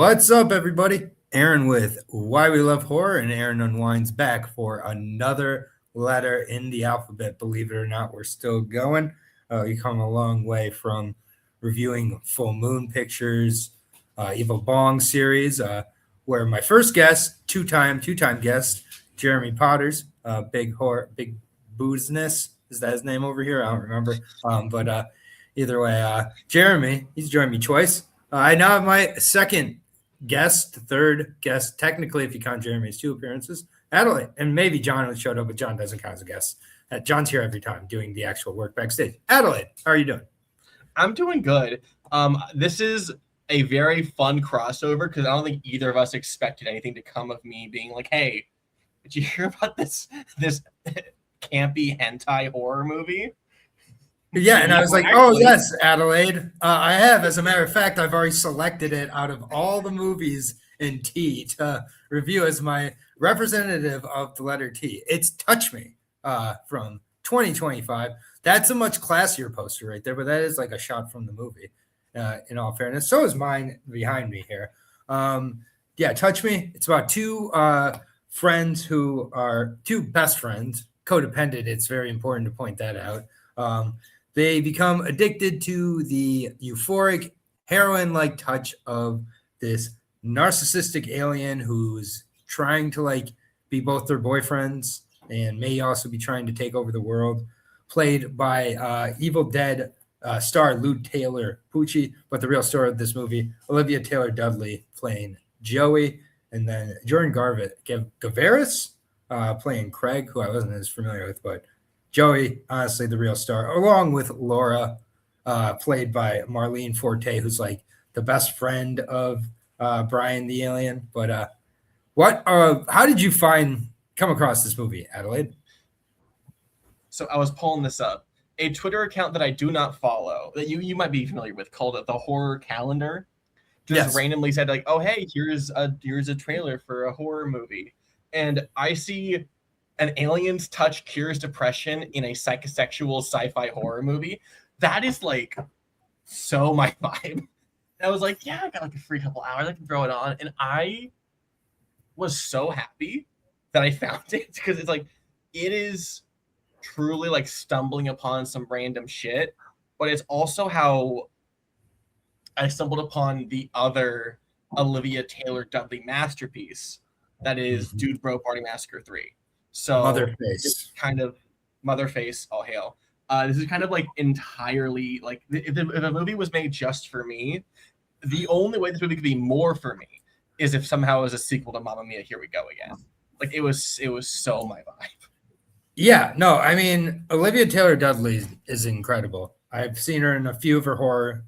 What's up, everybody? Aaron with Why We Love Horror, and Aaron Unwinds back for another letter in the alphabet. Believe it or not, we're still going. You come a long way from reviewing Full Moon Pictures, Evil Bong series, where my first guest, two-time guest, Jeremy Potters, big boozness. Is that his name over here? I don't remember. But either way, Jeremy, he's joined me twice. I now have my second guest, third guest, technically, if you count Jeremy's two appearances, Adelaide. And maybe John showed up, but John doesn't count as a guest. John's here every time doing the actual work backstage. Adelaide, how are you doing? I'm doing good. This is a very fun crossover because I don't think either of us expected anything to come of me being like, hey, did you hear about this campy hentai horror movie? Yeah, and I was like, oh, yes, Adelaide. I have. As a matter of fact, I've already selected it out of all the movies in T to review as my representative of the letter T. It's Touch Me from 2025. That's a much classier poster right there, but that is like a shot from the movie, in all fairness. So is mine behind me here. Yeah, Touch Me. It's about two friends who are two best friends, codependent. It's very important to point that out. They become addicted to the euphoric heroin-like touch of this narcissistic alien who's trying to be both their boyfriends and may also be trying to take over the world, played by Evil Dead star Lou Taylor Pucci, but the real star of this movie, Olivia Taylor-Dudley, playing Joey, and then Jordan Gavaris playing Craig, who I wasn't as familiar with, but Joey, honestly, the real star, along with Laura, played by Marlene Forte, who's like the best friend of Brian the alien. But how did you come across this movie, Adelaide? So I was pulling this up. A Twitter account that I do not follow, that you might be familiar with, called the Horror Calendar, just randomly said like, oh, hey, here's a trailer for a horror movie. And I see an alien's touch cures depression in a psychosexual sci-fi horror movie. That is like so my vibe. I was like, yeah, I got like a free couple hours. I can throw it on. And I was so happy that I found it because it's like, it is truly like stumbling upon some random shit. But it's also how I stumbled upon the other Olivia Taylor-Dudley masterpiece that is Dude Bro Party Massacre 3. So Motherface, kind of Motherface, all hail. This is kind of like entirely like if a movie was made just for me, the only way this movie could be more for me is if somehow it was a sequel to Mamma Mia, Here We Go Again. Like it was so my vibe. Yeah, no, I mean Olivia Taylor-Dudley is incredible. I've seen her in a few of her horror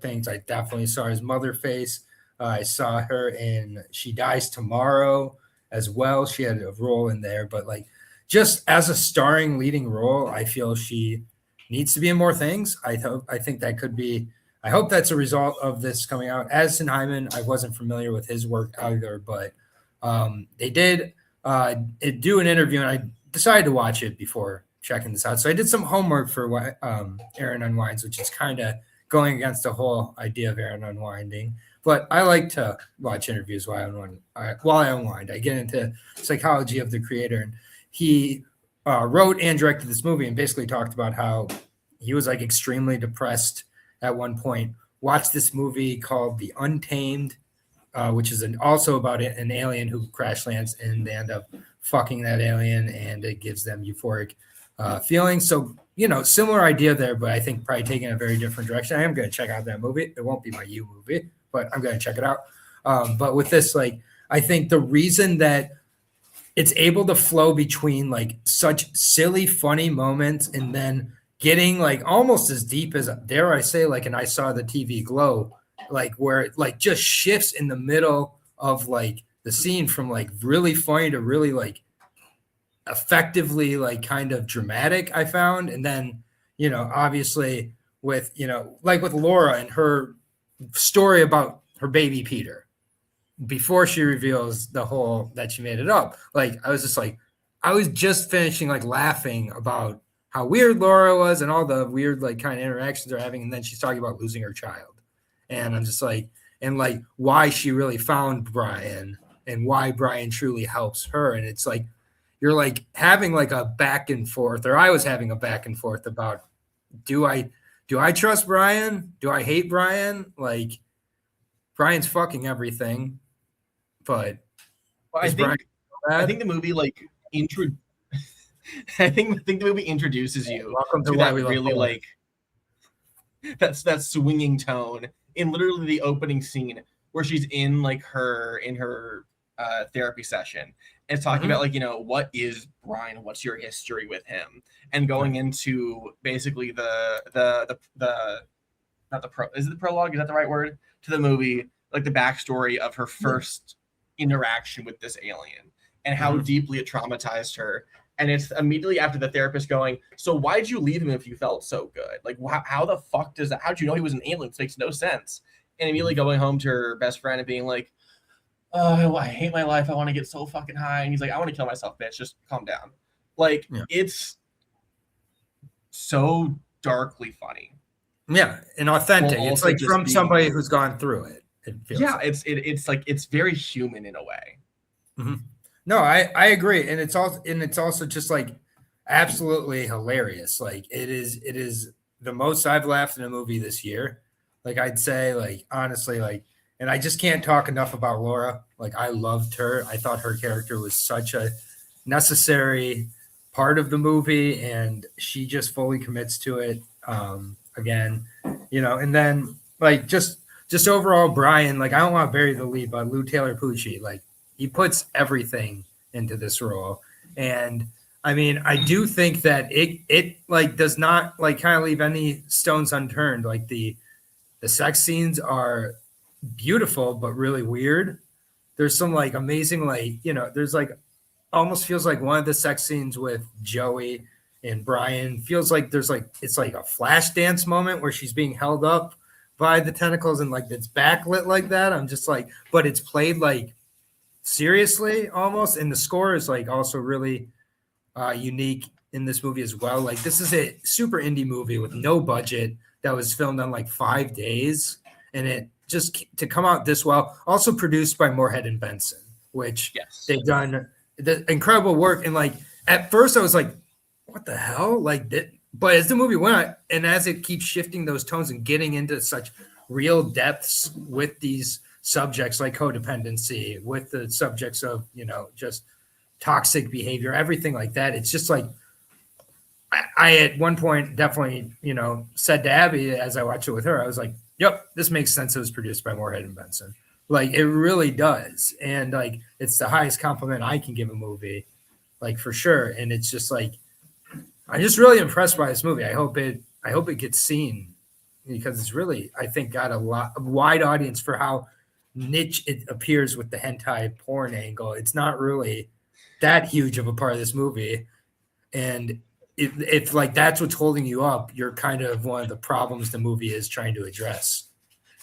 things. I definitely saw her as Motherface. I saw her in She Dies Tomorrow as well. She had a role in there, but just as a starring leading role, I feel she needs to be in more things. I think that could be. I hope that's a result of this coming out. Addison Hyman, I wasn't familiar with his work either, but they did do an interview, and I decided to watch it before checking this out. So I did some homework for Aaron Unwinds, which is kind of going against the whole idea of Aaron Unwinding. But I like to watch interviews while I unwind. I get into psychology of the creator. And he wrote and directed this movie and basically talked about how he was extremely depressed at one point. Watched this movie called The Untamed, which is also about an alien who crash lands and they end up fucking that alien and it gives them euphoric feelings. So, similar idea there, but I think probably taking a very different direction. I am going to check out that movie. It won't be my You movie, but I'm going to check it out. But with this, I think the reason that it's able to flow between such silly, funny moments and then getting almost as deep as, dare I say, an I Saw the TV Glow, where it just shifts in the middle of the scene from really funny to really effectively kind of dramatic, I found. And then, obviously with, with Laura and her story about her baby Peter before she reveals the whole that she made it up. I was just finishing laughing about how weird Laura was and all the weird kind of interactions they're having, and then she's talking about losing her child, and I'm just and like why she really found Brian and why Brian truly helps her. And it's like you're like having like a back and forth, or I was having a back and forth about do I trust Brian? Do I hate Brian? Like Brian's fucking everything, but well, I think the movie like I think the movie introduces you to that really like that swinging tone in literally the opening scene where she's in like her therapy session and talking about like, you know, what is Brian, what's your history with him, and going into basically the not the pro is it the prologue, is that the right word, to the movie, like the backstory of her first interaction with this alien and how deeply it traumatized her. And it's immediately after the therapist going, so why'd you leave him if you felt so good? Like, how the fuck does that? How'd you know he was an alien? This makes no sense. And immediately going home to her best friend and being like, oh, I hate my life. I want to get so fucking high. And he's like, I want to kill myself, bitch. Just calm down. Like, it's so darkly funny. Yeah, and authentic. It's like from somebody who's gone through it. It feels it's like it's very human in a way. Mm-hmm. No, I agree, and it's also just like absolutely hilarious. Like it is the most I've laughed in a movie this year. Like I'd say, like honestly, like, and I just can't talk enough about Laura. Like I loved her. I thought her character was such a necessary part of the movie, and she just fully commits to it. Again, you know, and then like just overall, Brian. Like I don't want to bury the lead, but Lou Taylor Pucci, like. He puts everything into this role. And I mean, I do think that it like does not like kind of leave any stones unturned. Like the sex scenes are beautiful, but really weird. There's some like amazing, like, you know, there's like almost feels like one of the sex scenes with Joey and Brian feels like there's like, it's like a flash dance moment where she's being held up by the tentacles and like it's backlit like that. I'm just like, but it's played like, seriously almost, and the score is like also really unique in this movie as well. Like this is a super indie movie with no budget that was filmed on like 5 days, and it just to come out this well. Also produced by Moorhead and Benson, which they've done the incredible work. And like at first I was like, what the hell, like that. But as the movie went and as it keeps shifting those tones and getting into such real depths with these subjects like codependency, with the subjects of, you know, just toxic behavior, everything like that. It's just like I at one point definitely, you know, said to Abby as I watched it with her, I was like, yep, this makes sense. It was produced by Moorhead and Benson. Like it really does. And like it's the highest compliment I can give a movie, like for sure. And it's just like I'm just really impressed by this movie. I hope it gets seen because it's really, I think, got a wide audience for how niche it appears with the hentai porn angle. It's not really that huge of a part of this movie, and if like that's what's holding you up, you're kind of one of the problems the movie is trying to address.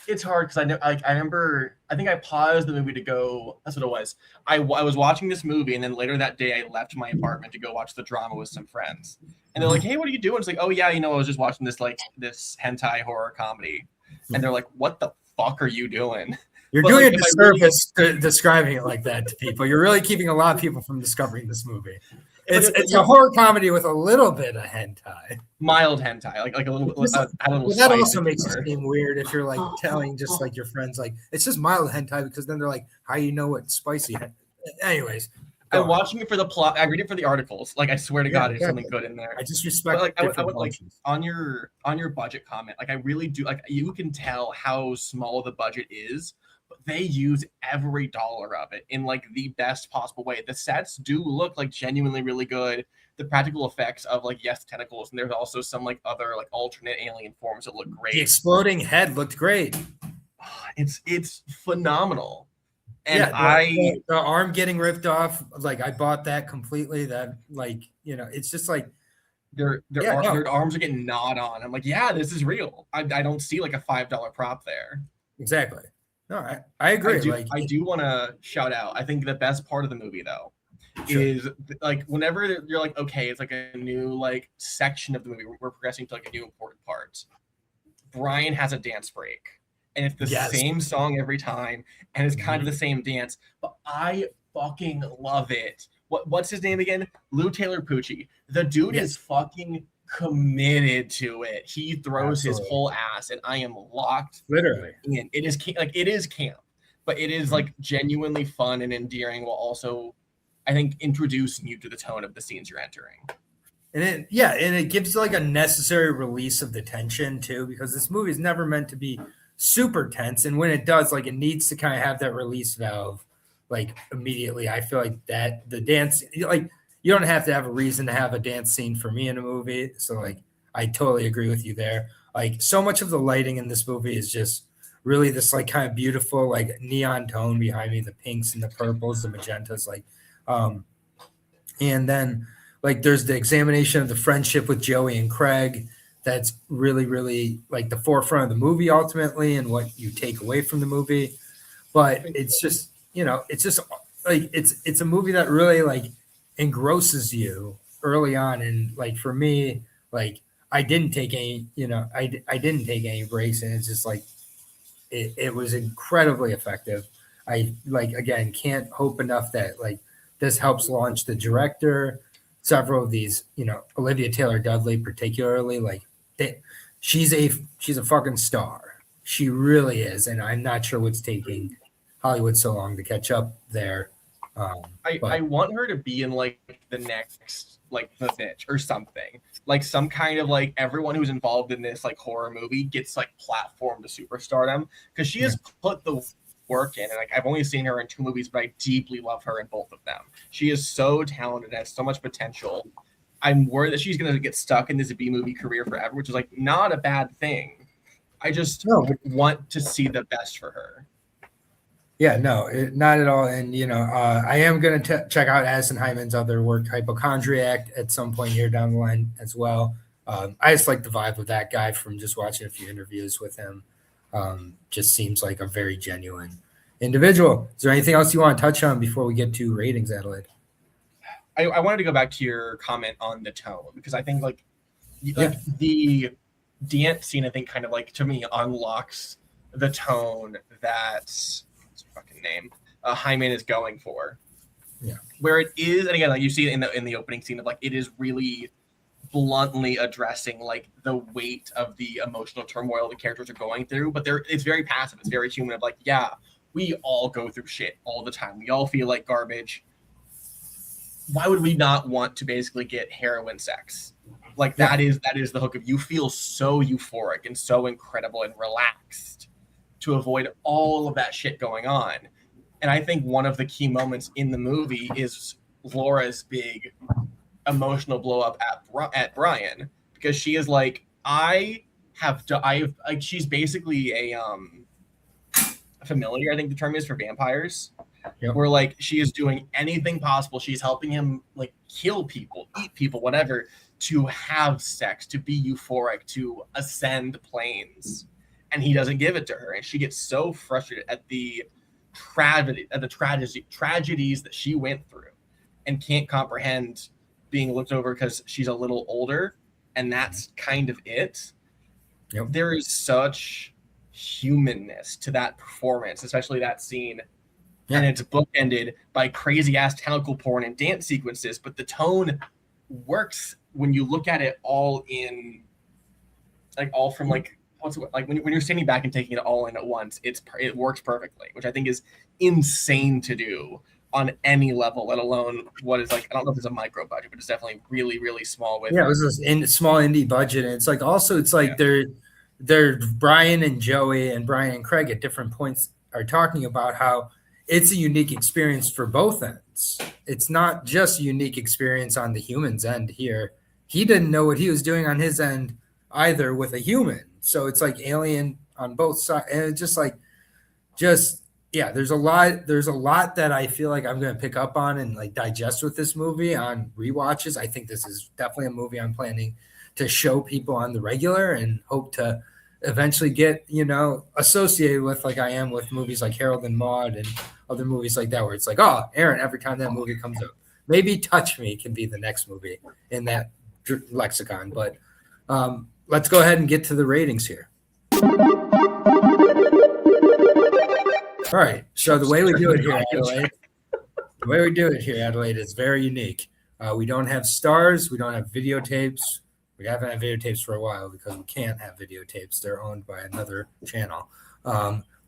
It's hard because I remember I think I paused the movie to go. That's what it was. I was watching this movie, and then later that day I left my apartment to go watch the drama with some friends, and they're like, "Hey, what are you doing?" It's like, "Oh yeah, you know, I was just watching this hentai horror comedy," and they're like, "What the fuck are you doing?" You're doing a disservice describing it like that to people. You're really keeping a lot of people from discovering this movie. It's a horror comedy with a little bit of hentai, mild hentai, like a little. That also makes it seem weird if you're like telling just like your friends like it's just mild hentai, because then they're like, how you know what spicy? Anyways, I'm watching it for the plot. I read it for the articles. Like I swear to God, there's something good in there. I just respect. But, like I would like on your budget comment. Like I really do. Like you can tell how small the budget is. They use every dollar of it in like the best possible way. The sets do look like genuinely really good. The practical effects of like tentacles, and there's also some like other like alternate alien forms that look great. The exploding head looked great. It's phenomenal. And the arm getting ripped off, like I bought that completely. That like, you know, it's just like their arms are getting gnawed on. I'm like, yeah, this is real. I don't see like a $5 prop there. Exactly. No, I agree. I do want to shout out. I think the best part of the movie, though, is like whenever you're like, okay, it's like a new like section of the movie. We're progressing to like a new important part. Brian has a dance break, and it's the same song every time, and it's kind of the same dance, but I fucking love it. What's his name again? Lou Taylor Pucci. The dude is fucking committed to it. He throws his whole ass, and I am locked literally in. It is camp, but it is like genuinely fun and endearing, while also, I think, introducing you to the tone of the scenes you're entering. And it gives like a necessary release of the tension too, because this movie is never meant to be super tense, and when it does, like, it needs to kind of have that release valve like immediately. I feel like that the dance, like, you don't have to have a reason to have a dance scene for me in a movie. So like, I totally agree with you there. Like, so much of the lighting in this movie is just really this like kind of beautiful like neon tone behind me, the pinks and the purples, the magentas, like, and then like there's the examination of the friendship with Joey and Craig. That's really, really like the forefront of the movie ultimately, and what you take away from the movie. But it's just, it's just like, it's a movie that really like engrosses you early on. And like, for me, like, I didn't take any, I didn't take any breaks, and it's just like, it was incredibly effective. I like, again, can't hope enough that like this helps launch the director. Several of these, Olivia Taylor-Dudley particularly, like, she's a fucking star. She really is, and I'm not sure what's taking Hollywood so long to catch up there. I want her to be in like the next, like, The Bitch or something, like some kind of like, everyone who's involved in this like horror movie gets like platformed to superstardom, because she has put the work in, and like, I've only seen her in 2 movies, but I deeply love her in both of them. She is so talented and has so much potential. I'm worried that she's going to get stuck in this B movie career forever, which is like not a bad thing. I just want to see the best for her. Yeah, no, not at all. And, I am going to check out Addison Hyman's other work, Hypochondriac, at some point here down the line as well. I just like the vibe of that guy from just watching a few interviews with him. Just seems like a very genuine individual. Is there anything else you want to touch on before we get to ratings, Adelaide? I wanted to go back to your comment on the tone, because I think like the dance scene, I think, kind of like, to me, unlocks the tone that, what's her fucking name, Hyman is going for. Yeah. Where it is, and again, like you see it in the opening scene of like, it is really bluntly addressing like the weight of the emotional turmoil the characters are going through, but it's very passive. It's very human, of like, yeah, we all go through shit all the time. We all feel like garbage. Why would we not want to basically get heroin sex? Like, that is the hook of, you feel so euphoric and so incredible and relaxed to avoid all of that shit going on. And I think one of the key moments in the movie is Laura's big emotional blow up at Brian, because she is like, she's basically a familiar, I think the term is, for vampires. Yep. Where like, she is doing anything possible. She's helping him like kill people, eat people, whatever, to have sex, to be euphoric, to ascend planes, and he doesn't give it to her, and she gets so frustrated at the tragedies that she went through, and can't comprehend being looked over because she's a little older, and that's kind of it. Yep. There is such humanness to that performance, especially that scene. Yeah. And it's bookended by crazy ass tentacle porn and dance sequences, but the tone works when you look at it all in, like, all from like, when you're standing back and taking it all in at once, it works perfectly, which I think is insane to do on any level, let alone what is like, I don't know if it's a micro budget, but it's definitely really, really small. With it was this small indie budget, and it's like, also it's like they're Brian and Joey and Brian and Craig at different points are talking about how it's a unique experience for both ends. It's not just a unique experience on the human's end here. He didn't know what he was doing on his end either with a human. So it's like alien on both sides. And it's just like, there's a lot that I feel like I'm going to pick up on and like digest with this movie on rewatches. I think this is definitely a movie I'm planning to show people on the regular, and hope to eventually get, associated with, like I am with movies like Harold and Maude and other movies like that, where it's like, oh, Aaron, every time that movie comes up, maybe Touch Me can be the next movie in that lexicon. But let's go ahead and get to the ratings here. All right. So the way we do it here, Adelaide, is very unique. We don't have stars. We don't have videotapes. We haven't had videotapes for a while because we can't have videotapes. They're owned by another channel.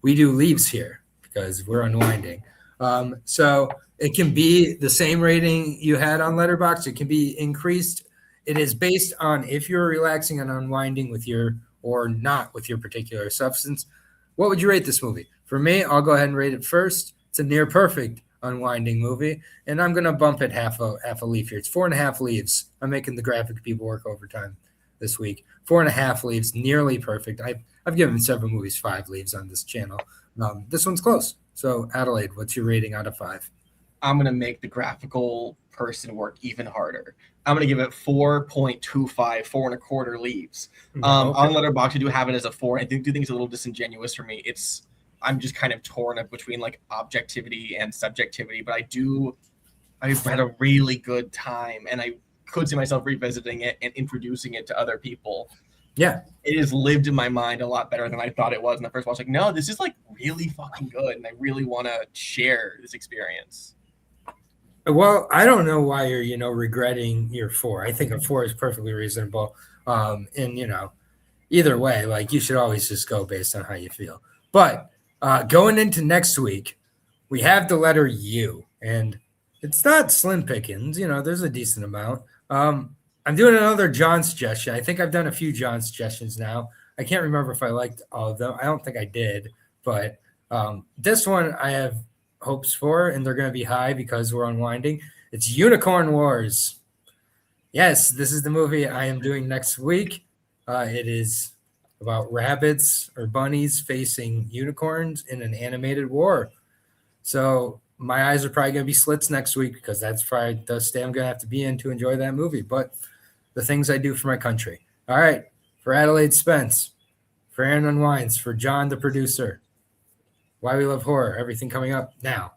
We do leaves here because we're unwinding. So it can be the same rating you had on Letterboxd. It can be increased. It is based on if you're relaxing and unwinding with your or not with your particular substance. What would you rate this movie? For me, I'll go ahead and rate it first. It's a near perfect unwinding movie, and I'm gonna bump it half a leaf here. It's 4.5 leaves. I'm making the graphic people work overtime this week. 4.5 leaves, nearly perfect. I've given several movies 5 leaves on this channel. This one's close. So Adelaide, what's your rating out of 5? I'm gonna make the graphical person work even harder. I'm gonna give it 4.25, 4.25 leaves. On Letterboxd, I do have it as a 4. I do think it's a little disingenuous for me. I'm just kind of torn up between like objectivity and subjectivity, but I've had a really good time, and I could see myself revisiting it and introducing it to other people. Yeah, it has lived in my mind a lot better than I thought it was in the first watch. Like, no, this is like really fucking good, and I really want to share this experience. Well, I don't know why you're, regretting your 4. I think a 4 is perfectly reasonable. And, either way, like you should always just go based on how you feel. But going into next week, we have the letter U, and it's not slim pickings. There's a decent amount. I'm doing another John suggestion. I think I've done a few John suggestions now. I can't remember if I liked all of them. I don't think I did, but this one I have hopes for, and they're going to be high because we're unwinding. It's Unicorn Wars. Yes, this is the movie I am doing next week. It is about rabbits or bunnies facing unicorns in an animated war. So my eyes are probably going to be slits next week because that's probably the state I'm going to have to be in to enjoy that movie. But the things I do for my country. All right. For Adelaide Spence, for Aaron Unwinds, for John, the producer, Why We Love Horror, everything coming up now.